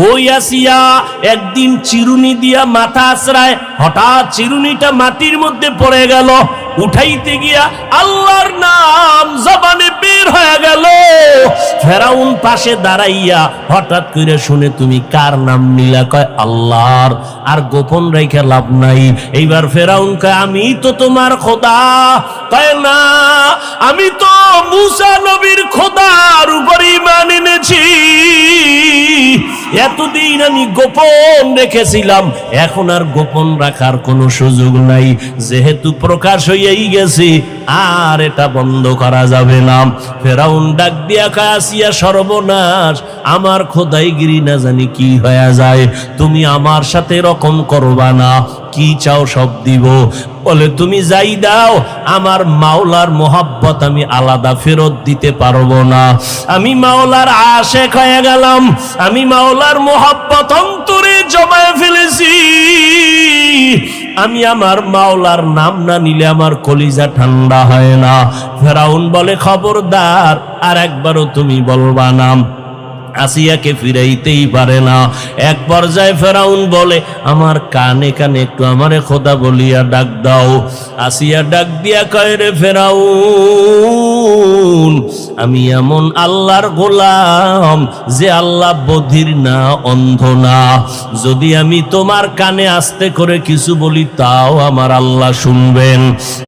ওই আসিয়া একদিন চিরুনি দিয়া মাথা আছড়ায়, হঠাৎ চিরুনিটা মাটির মধ্যে পড়ে গেল। উঠাইতে গিয়া আল্লাহর নাম জবানে বের হয়ে গেল। ফেরাউন পাশে দাঁড়াইয়া হঠাৎ করে শুনে, তুমি কার নাম নিলা? কয় আল্লাহর। আর গোপন রেখে লাভ নাই। এইবার ফেরাউন কয়, আমি তো তোমার খোদা। কয় না, আমি তো মুসা নবীর খোদার উপর ঈমান এনেছি। এতদিন আমি গোপন রেখেছিলাম, এখন আর গোপন রাখার কোনো সুযোগ নাই। যেহেতু প্রকাশ হয়েই গেছে, আর এটা বন্ধ করা যাবে না। ফেরাউন ডাক দিয়া কয়, আসিয়া সর্বনাশ, আমার খোদাইগিরি না জানি কি হয়ে যায়। তুমি আমার সাথে এরকম করবা না, কি চাও সব দিব। বলে, তুমি যাই দাও, আমার মাওলার মোহাব্বত আমি আলাদা ফেরত দিতে পারবো না। আমি মাওলার আশেক হয়ে গেলাম, আমি মাওলার মোহাব্বত অন্তরে জমায়ে ফেলেছি। আমি আমার মাওলার নাম না নিলে আমার কলিজা ঠান্ডা হয় না। ফেরাউন বলে, খবরদার, আর একবারও তুমি বলবা না। আসিয়াকে ফিরাইতেই পারে না। এক পর্যায়ে ফেরাউন বলে, আমার কানে কানে একটু আমারে খোদা বলিয়া ডাক দাও। আসিয়া ডাক দিয়া কয়, রে ফেরাউন, আমি এমন আল্লাহর গোলাম যে আল্লাহ বধির না, অন্ধ না। যদি আমি তোমার কানে আস্তে করে কিছু বলি, তাও আমার আল্লাহ শুনবেন।